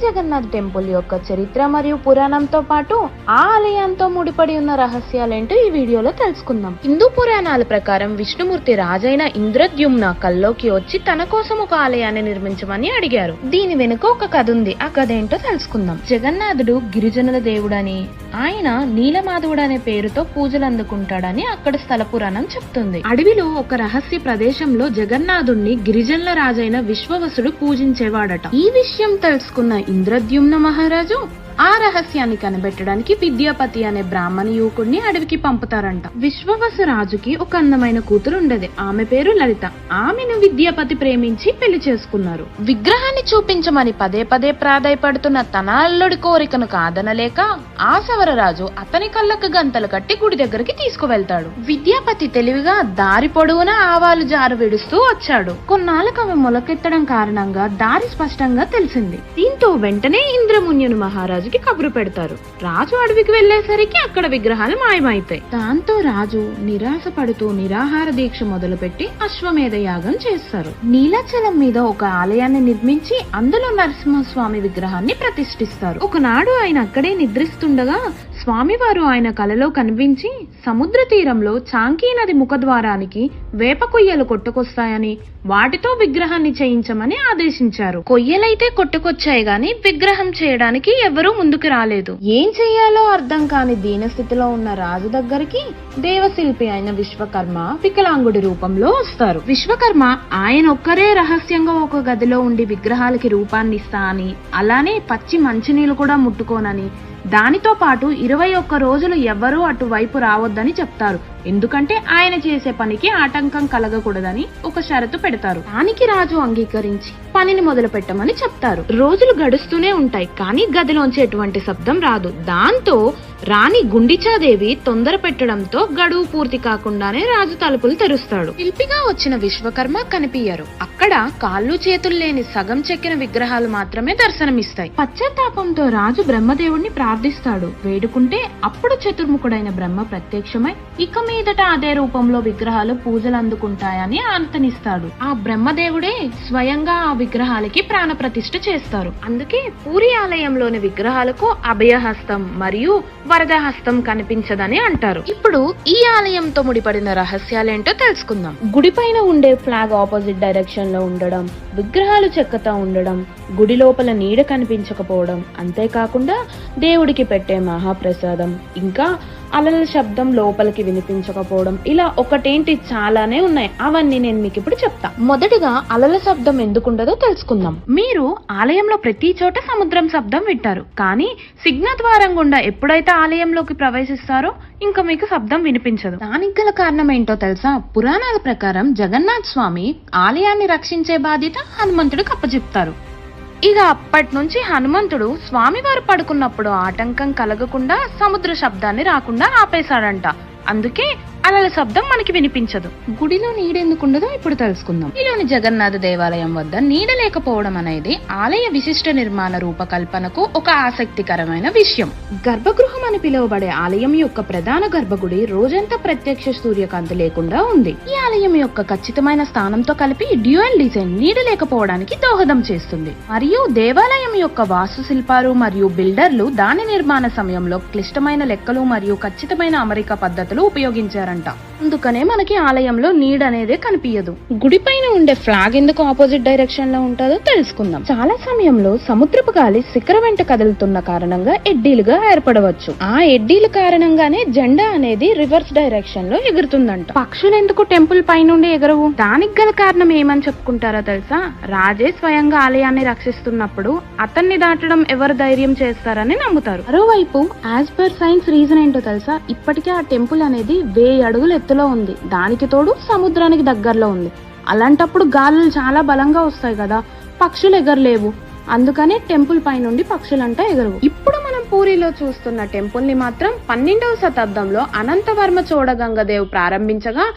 Jagannadh temple యొక్క చరిత్ర మరియు పురాణంతో పాటు ఆ ఆలయంతో ముడిపడి ఉన్న రహస్యాలేంటో ఈ వీడియోలో తెలుసుకుందాం. హిందూ పురాణాల ప్రకారం విష్ణుమూర్తి రాజైన ఇంద్రద్యుమ్న కల్లోకి వచ్చి తన కోసం ఒక ఆలయాన్ని నిర్మించమని అడిగారు. దీని వెనుక ఒక కథ ఉంది. ఆ కథ ఏంటో తెలుసుకుందాం. జగన్నాథుడు గిరిజనుల దేవుడని, ఆయన నీలమాధవుడు అనే పేరుతో పూజలు అందుకుంటాడని అక్కడ స్థల పురాణం చెప్తుంది. అడవిలో ఒక రహస్య ప్రదేశంలో జగన్నాథుణ్ణి గిరిజనుల రాజైన విశ్వవసుడు పూజించేవాడట. ఈ విషయం తెలుసుకున్న ఇంద్రద్యుమ్న మహారాజు ఆ రహస్యాన్ని కనిపెట్టడానికి విద్యాపతి అనే బ్రాహ్మణ యువకుడిని అడవికి పంపుతారంట. విశ్వవసు రాజుకి ఒక అందమైన కూతురు ఉండేది. ఆమె పేరు లలిత. ఆమెను విద్యాపతి ప్రేమించి పెళ్లి చేసుకున్నారు. విగ్రహాన్ని చూపించమని పదే పదే ప్రాధాయపడుతున్న తన అల్లుడి కోరికను కాదనలేక ఆ సవరరాజు అతని కళ్ళకు గంతలు కట్టి గుడి దగ్గరికి తీసుకువెళ్తాడు. విద్యాపతి తెలివిగా దారి పొడవునా ఆవాలు జారు విడుస్తూ వచ్చాడు. కొన్నాళ్ళకు అవి మొలకెత్తడం కారణంగా దారి స్పష్టంగా తెలిసింది. దీంతో వెంటనే ఇంద్రమున్యుని మహారాజు కబురు పెడతారు. రాజు అడవికి వెళ్లేసరికి అక్కడ విగ్రహాలు మాయమైతాయి. దాంతో రాజు నిరాశ పడుతూ నిరాహార దీక్ష మొదలుపెట్టి అశ్వమేధ యాగం చేస్తారు. నీలాచలం మీద ఒక ఆలయాన్ని నిర్మించి అందులో నరసింహస్వామి విగ్రహాన్ని ప్రతిష్ఠిస్తారు. ఒకనాడు ఆయన అక్కడే నిద్రిస్తుండగా స్వామివారు ఆయన కలలో కనిపించి సముద్ర తీరంలో చాంకీ నది ముఖద్వారానికి వేప కొయ్యలు కొట్టుకొస్తాయని వాటితో విగ్రహాన్ని చేయించమని ఆదేశించారు. కొయ్యలైతే కొట్టుకొచ్చాయి గాని విగ్రహం చేయడానికి ఎవరూ ముందుకు రాలేదు. ఏం చెయ్యాలో అర్థం కాని దీనస్థితిలో ఉన్న రాజు దగ్గరికి దేవశిల్పి అయిన విశ్వకర్మ వికలాంగుడి రూపంలో వస్తారు. విశ్వకర్మ ఆయన ఒక్కరే రహస్యంగా ఒక గదిలో ఉండి విగ్రహాలకి రూపాన్ని ఇస్తా అని, అలానే పచ్చి మంచినీళ్లు కూడా ముట్టుకోనని, దానితో పాటు 21 రోజులు ఎవ్వరూ అటువైపు రావద్దని చెప్తారు. ఎందుకంటే ఆయన చేసే పనికి ఆటంకం కలగకూడదని ఒక షరతు పెడతారు. దానికి రాజు అంగీకరించి పనిని మొదలు పెట్టమని చెప్తారు. రోజులు గడుస్తూనే ఉంటాయి, కానీ గదిలోంచి ఎటువంటి శబ్దం రాదు. దాంతో రాణి గుండిచాదేవి తొందర పెట్టడంతో గడువు పూర్తి కాకుండానే రాజు తలుపులు తెరుస్తాడు. శిల్పిగా వచ్చిన విశ్వకర్మ కనిపించరు. అక్కడ కాళ్ళు చేతులు లేని సగం చెక్కిన విగ్రహాలు మాత్రమే దర్శనమిస్తాయి. పశ్చాత్తాపంతో రాజు బ్రహ్మదేవుడిని ప్రార్థిస్తాడు. వేడుకుంటే అప్పుడు చతుర్ముఖుడైన బ్రహ్మ ప్రత్యక్షమై ఇక మీదట అదే రూపంలో విగ్రహాలు పూజలు అందుకుంటాయని ఆంతనిస్తాడు. ఆ బ్రహ్మదేవుడే స్వయంగా ఆ విగ్రహాలకి ప్రాణ ప్రతిష్ఠ చేస్తారు. అందుకే పూరి ఆలయంలోని విగ్రహాలకు అభయహస్తం మరియు వరదహస్తం కనిపించదని అంటారు. ఇప్పుడు ఈ ఆలయంతో ముడిపడిన రహస్యాలేంటో తెలుసుకుందాం. గుడి పైన ఉండే ఫ్లాగ్ ఆపోజిట్ డైరెక్షన్ లో ఉండడం, విగ్రహాలు చెక్కతా ఉండడం, గుడి లోపల నీడ కనిపించకపోవడం, అంతేకాకుండా దేవుడికి పెట్టే మహాప్రసాదం, ఇంకా అలల శబ్దం లోపలికి వినిపించకపోవడం, ఇలా ఒకటేంటి చాలానే ఉన్నాయి. అవన్నీ నేను మీకు ఇప్పుడు చెప్తా. మొదటిగా అలల శబ్దం ఎందుకుండదో తెలుసుకుందాం. మీరు ఆలయంలో ప్రతి చోట సముద్రం శబ్దం వింటారు, కానీ సిగ్నద్వారం గుండా ఎప్పుడైతే ఆలయంలోకి ప్రవేశిస్తారో ఇంకా మీకు శబ్దం వినిపించదు. దానికి గల కారణం ఏంటో తెలుసా? పురాణాల ప్రకారం జగన్నాథ్ స్వామి ఆలయాన్ని రక్షించే బాధ్యత హనుమంతుడికి అప్పచెప్తారు. ఇక అప్పటి నుంచి హనుమంతుడు స్వామివారు పడుకున్నప్పుడు ఆటంకం కలగకుండా సముద్ర శబ్దాన్ని రాకుండా ఆపేశాడంట. అందుకే అలల శబ్దం మనకి వినిపించదు. గుడిలో నీడెందుకుండదో ఇప్పుడు తెలుసుకుందాం. ఈలోని జగన్నాథ దేవాలయం వద్ద నీడ లేకపోవడం అనేది ఆలయ విశిష్ట నిర్మాణ రూపకల్పనకు ఒక ఆసక్తికరమైన విషయం. గర్భగృహం అని పిలువబడే ఆలయం యొక్క ప్రధాన గర్భగుడి రోజంతా ప్రత్యక్ష సూర్యకాంతి లేకుండా ఉంది. ఈ ఆలయం యొక్క ఖచ్చితమైన స్థానంతో కలిపి డ్యూయల్ డిజైన్ నీడ లేకపోవడానికి దోహదం చేస్తుంది. మరియు దేవాలయం యొక్క వాస్తు శిల్పాలు మరియు బిల్డర్లు దాని నిర్మాణ సమయంలో క్లిష్టమైన లెక్కలు మరియు ఖచ్చితమైన అమరిక పద్ధతులు ఉపయోగించారు. అందుకనే మనకి ఆలయంలో నీడ అనేది కనిపించదు. గుడి పైన ఉండే ఫ్లాగ్ ఎందుకు ఆపోజిట్ డైరెక్షన్ లో ఉంటుందో తెలుసుకుందాం. చాలా సమయంలో సముద్రపు గాలి శిఖర వెంట కదులుతున్న కారణంగా ఎడ్డీలుగా ఏర్పడవచ్చు. ఆ ఎడ్డీల కారణంగానే జెండా అనేది రివర్స్ డైరెక్షన్ లో ఎగురుతుందంట. పక్షులు ఎందుకు టెంపుల్ పైనుండి ఎగరవు? దానికి గల కారణం ఏమని చెప్పుకుంటారో తెలుసా? రాజే స్వయంగా ఆలయాన్ని రక్షిస్తున్నప్పుడు అతన్ని దాటడం ఎవరు ధైర్యం చేస్తారని నమ్ముతారు. మరోవైపు యాజ్ పర్ సైన్స్ రీజన్ ఏంటో తెలుసా? ఇప్పటికే ఆ టెంపుల్ అనేది 1000 అడుగుల ఎత్తులో ఉంది. దానికి తోడు సముద్రానికి దగ్గరలో ఉంది. అలాంటప్పుడు గాలులు చాలా బలంగా వస్తాయి కదా, పక్షులు ఎగరలేవు. అందుకనే టెంపుల్ పై నుండి పక్షులంటా ఎగరవు. ఇప్పుడు మనం పూరిలో చూస్తున్న టెంపుల్ ని మాత్రం 12వ శతాబ్దంలో అనంతవర్మ చోడగంగదేవ్ ప్రారంభించగా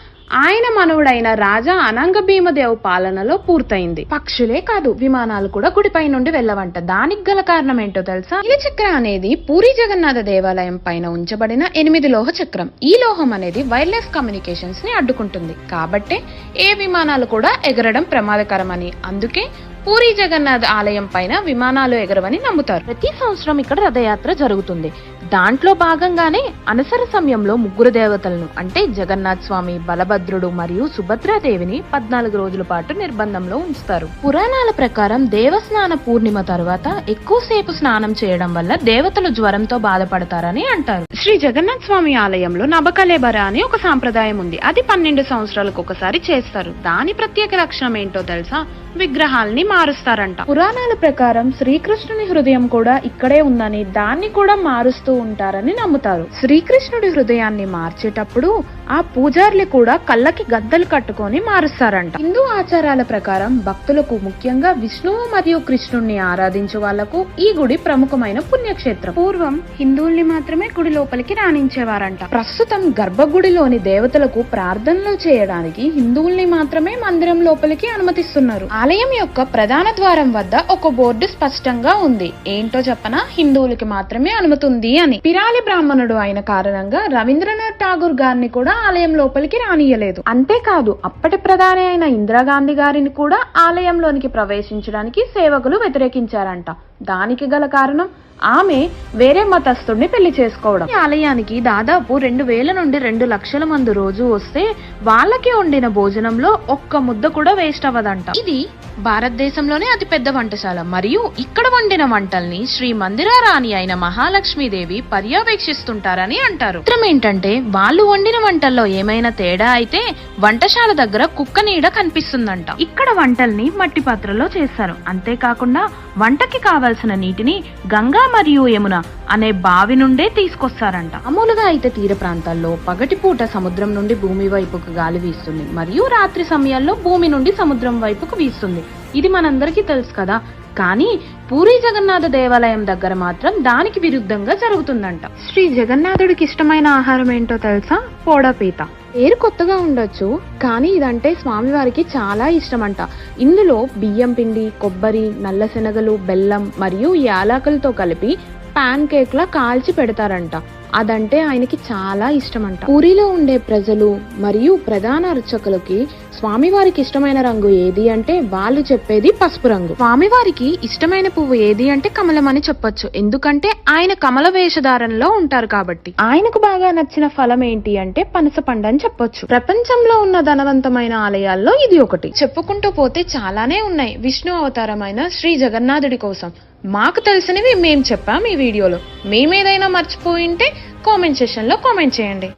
ఆయన మనవుడైన రాజా అనంగ భీమదేవ్ పాలనలో పూర్తయింది. పక్షులే కాదు, విమానాలు కూడా గుడిపై నుండి వెళ్ళవంట. దానికి గల కారణం ఏంటో తెలుసా? ఈ చక్ర అనేది పూరి జగన్నాథ దేవాలయం పైన ఉంచబడిన 8 లోహ చక్రం. ఈ లోహం అనేది వైర్లెస్ కమ్యూనికేషన్స్ ని అడ్డుకుంటుంది. కాబట్టే ఏ విమానాలు కూడా ఎగరడం ప్రమాదకరమని, అందుకే పూరి జగన్నాథ్ ఆలయం పైన విమానాలు ఎగరవని నమ్ముతారు. ప్రతి సంవత్సరం ఇక్కడ రథయాత్ర జరుగుతుంది. దాంట్లో భాగంగానే అనసర సమయంలో ముగ్గురు దేవతలను అంటే జగన్నాథ్ స్వామి, బలభద్రుడు మరియు సుభద్రాదేవిని 14 రోజుల పాటు నిర్బంధంలో ఉంచుతారు. పురాణాల ప్రకారం దేవస్నాన పూర్ణిమ తరువాత ఎక్కువసేపు స్నానం చేయడం వల్ల దేవతలు జ్వరంతో బాధపడతారని అంటారు. శ్రీ జగన్నాథ్ స్వామి ఆలయంలో నబకలేబర అని ఒక సాంప్రదాయం ఉంది. అది 12 సంవత్సరాలకు ఒకసారి చేస్తారు. దాని ప్రత్యేక లక్షణం ఏంటో తెలుసా? విగ్రహాల్ని మారుస్తారంట. పురాణాల ప్రకారం శ్రీకృష్ణుని హృదయం కూడా ఇక్కడే ఉందని, దాన్ని కూడా మారుస్తూ ఉంటారని నమ్ముతారు. శ్రీకృష్ణుడి హృదయాన్ని మార్చేటప్పుడు ఆ పూజార్లు కూడా కళ్ళకి గద్దలు కట్టుకొని మారుస్తారంట. హిందూ ఆచారాల ప్రకారం భక్తులకు, ముఖ్యంగా విష్ణువు మరియు కృష్ణుణ్ణి ఆరాధించే వాళ్లకు ఈ గుడి ప్రముఖమైన పుణ్యక్షేత్రం. పూర్వం హిందువుల్ని మాత్రమే గుడి లోపలికి రాణించేవారంట. ప్రస్తుతం గర్భగుడిలోని దేవతలకు ప్రార్థనలు చేయడానికి హిందువుల్ని మాత్రమే మందిరం లోపలికి అనుమతిస్తున్నారు. ఆలయం యొక్క ప్రధాన ద్వారం వద్ద ఒక బోర్డు స్పష్టంగా ఉంది. ఏంటో చెప్పనా? హిందువులకి మాత్రమే అనుమతి ఉంది అని. పిరాలి బ్రాహ్మణుడు అయిన కారణంగా రవీంద్రనాథ్ ఠాగూర్ గారిని కూడా ఆలయం లోపలికి రానియలేదు. అంతేకాదు, అప్పటి ప్రధాని అయిన ఇందిరాగాంధీ గారిని కూడా ఆలయంలోనికి ప్రవేశించడానికి సేవకులు వ్యతిరేకించారంట. దానికి గల కారణం ఆమె వేరే మతస్థుడిని పెళ్లి చేసుకోవడం. ఈ ఆలయానికి దాదాపు 2000 నుండి 2 లక్షల మంది రోజు వస్తే వాళ్ళకి వండిన భోజనంలో ఒక్క ముద్ద కూడా వేస్ట్ అవ్వదంట. ఇది భారతదేశంలోనే అతి పెద్ద వంటశాల మరియు ఇక్కడ వండిన వంటల్ని శ్రీ మందిరారాణి అయిన మహాలక్ష్మీదేవి పర్యవేక్షిస్తుంటారని అంటారు. చిత్రం ఏంటంటే వాళ్ళు వండిన వంటల్లో ఏమైనా తేడా అయితే వంటశాల దగ్గర కుక్క నీడ కనిపిస్తుందంట. ఇక్కడ వంటల్ని మట్టి పాత్రలో చేస్తారు. అంతేకాకుండా వంటకి కావాల్సిన నీటిని గంగా మరియు యమున అనే బావి నుండే తీసుకొస్తారంట. మామూలుగా అయితే తీర ప్రాంతాల్లో పగటిపూట సముద్రం నుండి భూమి వైపుకు గాలి వీస్తుంది మరియు రాత్రి సమయాల్లో భూమి నుండి సముద్రం వైపుకు వీస్తుంది. ఇది మనందరికీ తెలుసు కదా. కానీ పూరి జగన్నాథ దేవాలయం దగ్గర మాత్రం దానికి విరుద్ధంగా జరుగుతుందంట. శ్రీ జగన్నాథుడికి ఇష్టమైన ఆహారం ఏంటో తెలుసా? పోడపీత. పేరు కొత్తగా ఉండొచ్చు, కానీ ఇదంటే స్వామివారికి చాలా ఇష్టమంట. ఇందులో బియ్యం పిండి, కొబ్బరి, నల్ల శనగలు, బెల్లం మరియు యాలకులతో కలిపి పాన్ కేక్ లా కాల్చి పెడతారంట. అదంటే ఆయనకి చాలా ఇష్టమంట. పూరిలో ఉండే ప్రజలు మరియు ప్రధాన అర్చకులకి స్వామివారికి ఇష్టమైన రంగు ఏది అంటే వాళ్ళు చెప్పేది పసుపు రంగు. స్వామివారికి ఇష్టమైన పువ్వు ఏది అంటే కమలం అని చెప్పొచ్చు. ఎందుకంటే ఆయన కమల వేషధారణలో ఉంటారు కాబట్టి. ఆయనకు బాగా నచ్చిన ఫలం ఏంటి అంటే పనస పండు అని చెప్పొచ్చు. ప్రపంచంలో ఉన్న ధనవంతమైన ఆలయాల్లో ఇది ఒకటి. చెప్పుకుంటూ పోతే చాలానే ఉన్నాయి విష్ణు అవతారమైన శ్రీ జగన్నాథుడి కోసం. మాకు తెలిసినవి మేం చెప్పాం ఈ వీడియోలో. మేమేదైనా మర్చిపోయింటే కామెంట్ సెక్షన్ లో కామెంట్ చేయండి.